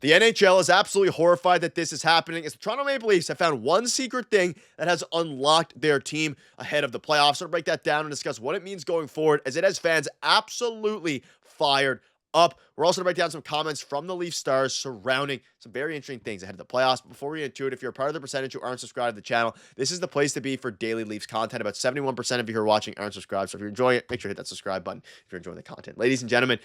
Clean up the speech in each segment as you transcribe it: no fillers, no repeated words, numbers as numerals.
The NHL is absolutely horrified that this is happening. As the Toronto Maple Leafs have found one secret thing that has unlocked their team ahead of the playoffs. So to break that down and discuss what it means going forward, as it has fans absolutely fired up. We're also going to break down some comments from the Leaf stars surrounding some very interesting things ahead of the playoffs. But before we get into it, if you're a part of the percentage who aren't subscribed to the channel, this is the place to be for daily Leafs content. About 71% of you who are watching aren't subscribed. So if you're enjoying it, make sure to hit that subscribe button if you're enjoying the content. Ladies and gentlemen,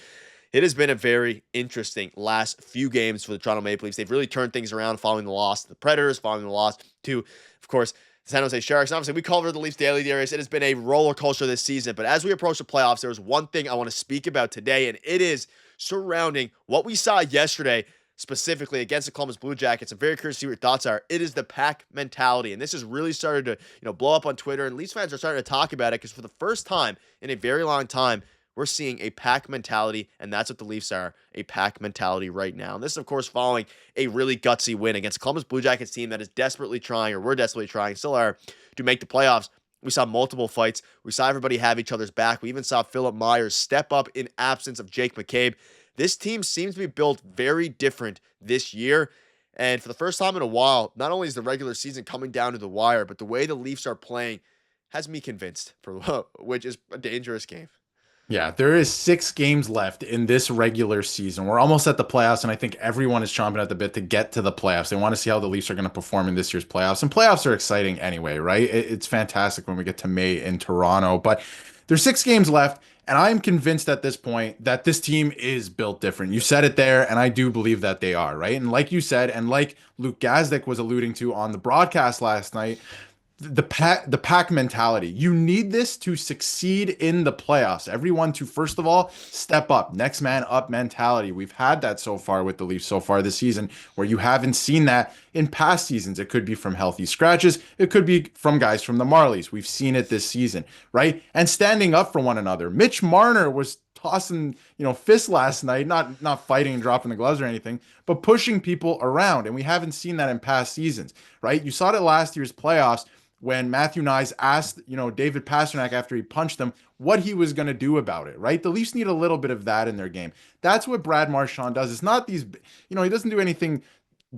it has been a very interesting last few games for the Toronto Maple Leafs. They've really turned things around following the loss to the Predators, following the loss to, of course, the San Jose Sharks. And obviously, we cover the Leafs daily, Darius. It has been a roller coaster this season. But as we approach the playoffs, there is one thing I want to speak about today, and it is surrounding what we saw yesterday, specifically against the Columbus Blue Jackets. I'm very curious to see what your thoughts are. It is the pack mentality, and this has really started to blow up on Twitter, and Leafs fans are starting to talk about it because for the first time in a very long time, we're seeing a pack mentality, and that's what the Leafs are, a pack mentality right now. And this is, of course, following a really gutsy win against Columbus Blue Jackets team that is desperately trying, or we're desperately trying, still are, to make the playoffs. We saw multiple fights. We saw everybody have each other's back. We even saw Philip Myers step up in absence of Jake McCabe. This team seems to be built very different this year. And for the first time in a while, not only is the regular season coming down to the wire, but the way the Leafs are playing has me convinced, which is a dangerous game. Yeah, there is 6 games left in this regular season. We're almost at the playoffs, and I think everyone is chomping at the bit to get to the playoffs. They want to see how the Leafs are going to perform in this year's playoffs. And playoffs are exciting anyway, right? It's fantastic when we get to May in Toronto. But there's 6 games left, and I'm convinced at this point that this team is built different. You said it there, and I do believe that they are, right? And like you said, and like Luke Gazdic was alluding to on the broadcast last night, the pack mentality. You need this to succeed in the playoffs. Everyone to first of all step up, next man up mentality. We've had that so far with the Leafs so far this season, where you haven't seen that in past seasons. It could be from healthy scratches, it could be from guys from the Marlies. We've seen it this season, right? And standing up for one another. Mitch Marner was tossing, fists last night, not fighting and dropping the gloves or anything, but pushing people around. And we haven't seen that in past seasons, right? You saw it last year's playoffs when Matthew Nyes asked, David Pastrnak after he punched him what he was going to do about it, right? The Leafs need a little bit of that in their game. That's what Brad Marchand does. It's not these, he doesn't do anything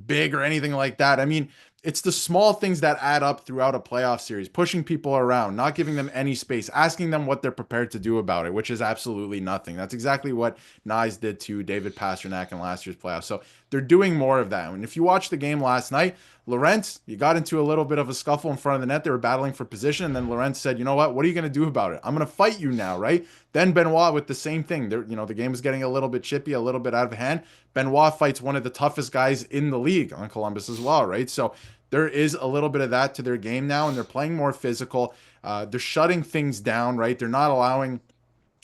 big or anything like that. I mean, it's the small things that add up throughout a playoff series, pushing people around, not giving them any space, asking them what they're prepared to do about it, which is absolutely nothing. That's exactly what Nyes did to David Pastrnak in last year's playoffs. So they're doing more of that. And if you watch the game last night, Lorentz, you got into a little bit of a scuffle in front of the net. They were battling for position. And then Lorentz said, you know what are you going to do about it? I'm going to fight you now, right? Then Benoit with the same thing. The game was getting a little bit chippy, a little bit out of hand. Benoit fights one of the toughest guys in the league on Columbus as well, right? So there is a little bit of that to their game now, and they're playing more physical. They're shutting things down, right? They're not allowing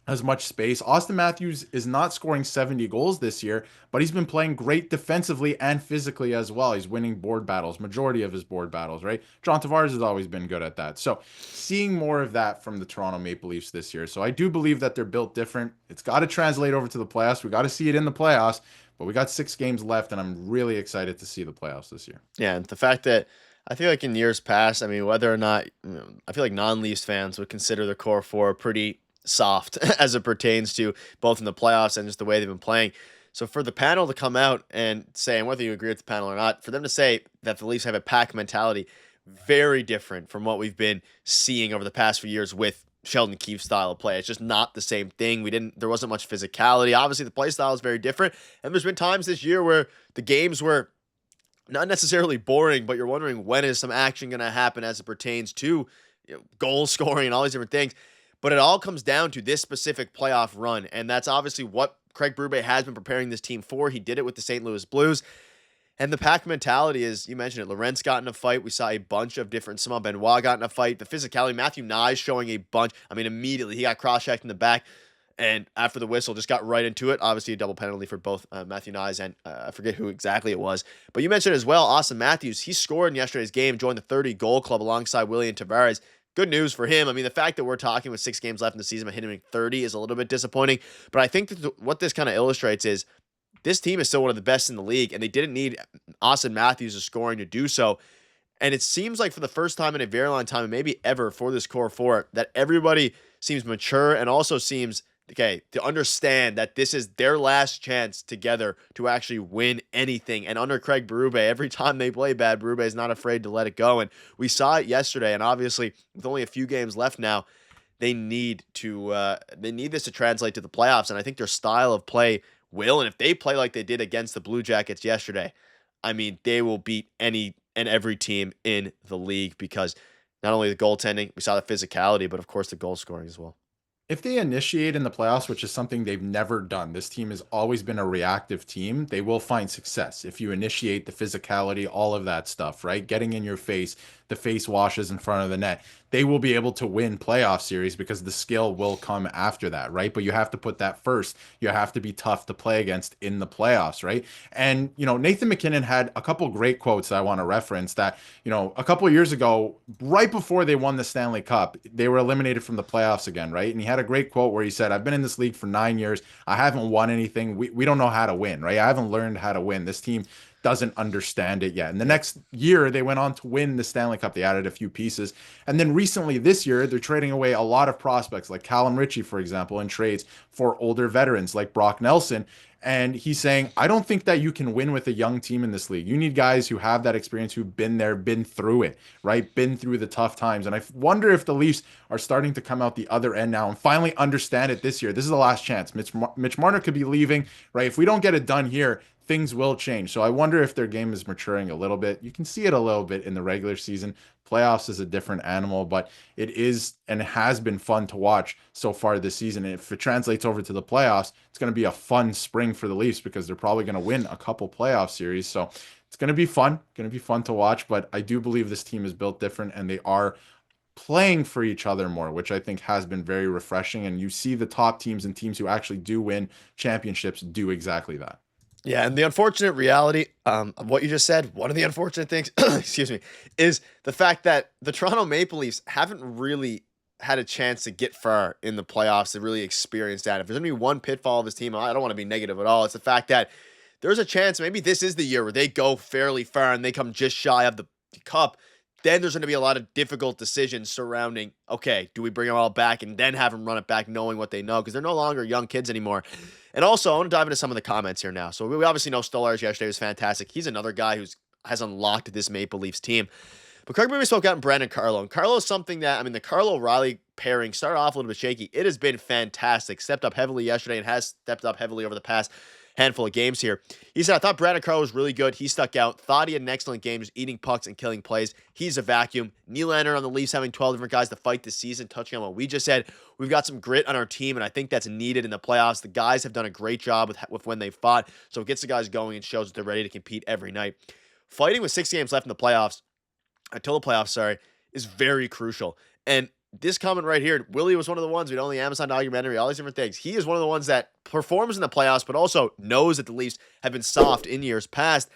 as much space. Austin Matthews is not scoring 70 goals this year, but he's been playing great defensively and physically as well. He's winning board battles, majority of his board battles, right? John Tavares has always been good at that. So seeing more of that from the Toronto Maple Leafs this year. So I do believe that they're built different. It's got to translate over to the playoffs. We got to see it in the playoffs, but we got 6 games left, and I'm really excited to see the playoffs this year. Yeah, and the fact that I feel like in years past, I mean, whether or not, I feel like non-Leafs fans would consider the core four pretty soft as it pertains to both in the playoffs and just the way they've been playing. So for the panel to come out and say, and whether you agree with the panel or not, for them to say that the Leafs have a pack mentality, very different from what we've been seeing over the past few years with Sheldon Keefe's style of play. It's just not the same thing. There wasn't much physicality. Obviously, the play style is very different. And there's been times this year where the games were not necessarily boring, but you're wondering when is some action going to happen as it pertains to goal scoring and all these different things. But it all comes down to this specific playoff run, and that's obviously what Craig Berube has been preparing this team for. He did it with the St. Louis Blues. And the pack mentality is, you mentioned it, Lorentz got in a fight. We saw a bunch of different, Simon Benoit got in a fight. The physicality, Matthew Nyes showing a bunch. I mean, immediately he got cross-checked in the back, and after the whistle, just got right into it. Obviously, a double penalty for both Matthew Nyes and I forget who exactly it was. But you mentioned as well, Austin Matthews. He scored in yesterday's game, joined the 30-goal club alongside William Tavares. Good news for him. I mean, the fact that we're talking with 6 games left in the season, but hitting 30 is a little bit disappointing. But I think that what this kind of illustrates is this team is still one of the best in the league, and they didn't need Austin Matthews' scoring to do so. And it seems like for the first time in a very long time, and maybe ever for this core four, that everybody seems mature and also seems okay, to understand that this is their last chance together to actually win anything. And under Craig Berube, every time they play bad, Berube is not afraid to let it go. And we saw it yesterday. And obviously, with only a few games left now, they need this to translate to the playoffs. And I think their style of play will. And if they play like they did against the Blue Jackets yesterday, I mean, they will beat any and every team in the league because not only the goaltending, we saw the physicality, but of course the goal scoring as well. If they initiate in the playoffs, which is something they've never done, this team has always been a reactive team, they will find success. If you initiate the physicality, all of that stuff, right? Getting in your face, the face washes in front of the net, they will be able to win playoff series because the skill will come after that, right? But you have to put that first. You have to be tough to play against in the playoffs, right? And, Nathan MacKinnon had a couple great quotes that I want to reference that, a couple of years ago, right before they won the Stanley Cup, they were eliminated from the playoffs again, right? And he had a great quote where he said, I've been in this league for 9 years. I haven't won anything. We don't know how to win, right? I haven't learned how to win. This team doesn't understand it yet. And the next year, they went on to win the Stanley Cup. They added a few pieces. And then recently this year, they're trading away a lot of prospects, like Callum Ritchie, for example, in trades for older veterans like Brock Nelson. And he's saying, I don't think that you can win with a young team in this league. You need guys who have that experience, who've been there, been through it, right? Been through the tough times. And I wonder if the Leafs are starting to come out the other end now and finally understand it this year. This is the last chance. Mitch Marner could be leaving, right? If we don't get it done here, things will change. So I wonder if their game is maturing a little bit. You can see it a little bit in the regular season. Playoffs is a different animal, but it is and has been fun to watch so far this season. And if it translates over to the playoffs, it's going to be a fun spring for the Leafs because they're probably going to win a couple playoff series. So it's going to be fun to watch, but I do believe this team is built different and they are playing for each other more, which I think has been very refreshing. And you see the top teams and teams who actually do win championships do exactly that. Yeah, and the unfortunate reality of what you just said, one of the unfortunate things, excuse me, is the fact that the Toronto Maple Leafs haven't really had a chance to get far in the playoffs to really experience that. If there's going to be one pitfall of this team, I don't want to be negative at all. It's the fact that there's a chance maybe this is the year where they go fairly far and they come just shy of the cup. Then there's going to be a lot of difficult decisions surrounding, okay, do we bring them all back and then have them run it back knowing what they know? Because they're no longer young kids anymore. And also, I want to dive into some of the comments here now. So we obviously know Stolarz yesterday was fantastic. He's another guy who has unlocked this Maple Leafs team. But Craig Berube spoke out in Brandon Carlo. And Carlo is something that, I mean, the Carlo-Riley pairing started off a little bit shaky. It has been fantastic. Stepped up heavily yesterday and has stepped up heavily over the past handful of games here. He said, I thought Brandon Carlo was really good. He stuck out. Thought he had an excellent game, just eating pucks and killing plays. He's a vacuum. Nylander on the Leafs having 12 different guys to fight this season, touching on what we just said. We've got some grit on our team, and I think that's needed in the playoffs. The guys have done a great job with when they fought, so it gets the guys going and shows that they're ready to compete every night. Fighting with 6 games left in the playoffs, until the playoffs, sorry, is very crucial. And this comment right here, Willie was one of the ones, we know, in the Amazon documentary, all these different things. He is one of the ones that performs in the playoffs, but also knows that the Leafs have been soft in years past.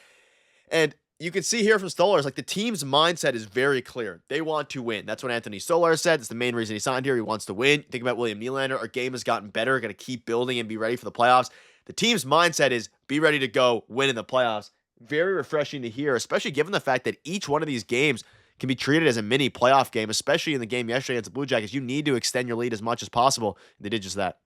And you can see here from Stolarz, like the team's mindset is very clear. They want to win. That's what Anthony Stolarz said. It's the main reason he signed here. He wants to win. Think about William Nylander. Our game has gotten better. Got to keep building and be ready for the playoffs. The team's mindset is be ready to go win in the playoffs. Very refreshing to hear, especially given the fact that each one of these games can be treated as a mini playoff game, especially in the game yesterday against the Blue Jackets. You need to extend your lead as much as possible. They did just that.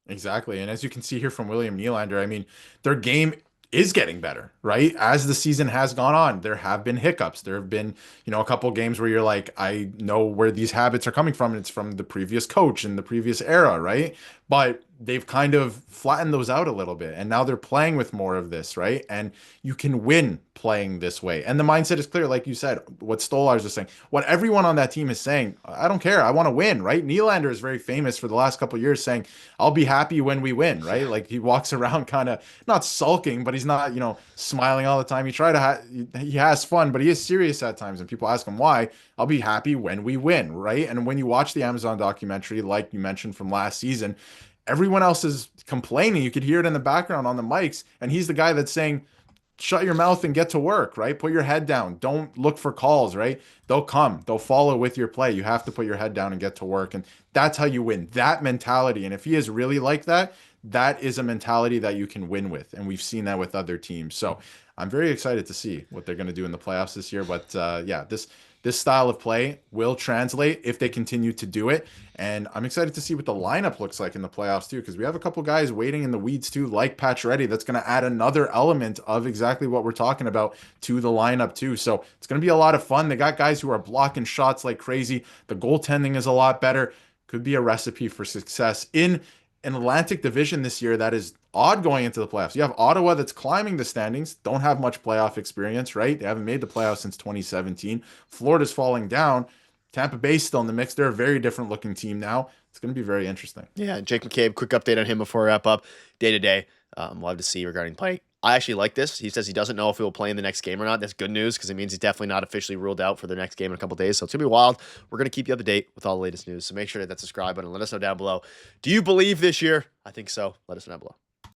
Exactly. And as you can see here from William Nylander, I mean, their game is getting better, right? As the season has gone on, there have been hiccups. There have been, a couple games where you're like, I know where these habits are coming from. And it's from the previous coach and the previous era, right? But they've kind of flattened those out a little bit. And now they're playing with more of this, right? And you can win playing this way. And the mindset is clear, like you said, what Stolarz is saying, what everyone on that team is saying, I don't care. I want to win, right? Nylander is very famous for the last couple of years saying, I'll be happy when we win, right? Like he walks around kind of not sulking, but he's not, smiling all the time. He has fun, but he is serious at times. And people ask him why. I'll be happy when we win, right? And when you watch the Amazon documentary, like you mentioned from last season, everyone else is complaining. You could hear it in the background on the mics. And he's the guy that's saying, shut your mouth and get to work, right? Put your head down. Don't look for calls, right? They'll come. They'll follow with your play. You have to put your head down and get to work. And that's how you win. That mentality. And if he is really like that, that is a mentality that you can win with. And we've seen that with other teams. So I'm very excited to see what they're going to do in the playoffs this year. But yeah, this this style of play will translate if they continue to do it. And I'm excited to see what the lineup looks like in the playoffs too, because we have a couple guys waiting in the weeds too, like Pacioretty, that's going to add another element of exactly what we're talking about to the lineup too. So it's going to be a lot of fun. They got guys who are blocking shots like crazy. The goaltending is a lot better. Could be a recipe for success in an Atlantic division this year that is odd going into the playoffs. You have Ottawa that's climbing the standings, don't have much playoff experience, right? They haven't made the playoffs since 2017. Florida's falling down. Tampa Bay's still in the mix. They're a very different looking team now. It's going to be very interesting. Yeah, Jake McCabe, quick update on him before we wrap up. Day to day, we'll have to see regarding play. I actually like this. He says he doesn't know if he will play in the next game or not. That's good news because it means he's definitely not officially ruled out for the next game in a couple days. So it's going to be wild. We're going to keep you up to date with all the latest news. So make sure to hit that subscribe button and let us know down below. Do you believe this year? I think so. Let us know down below.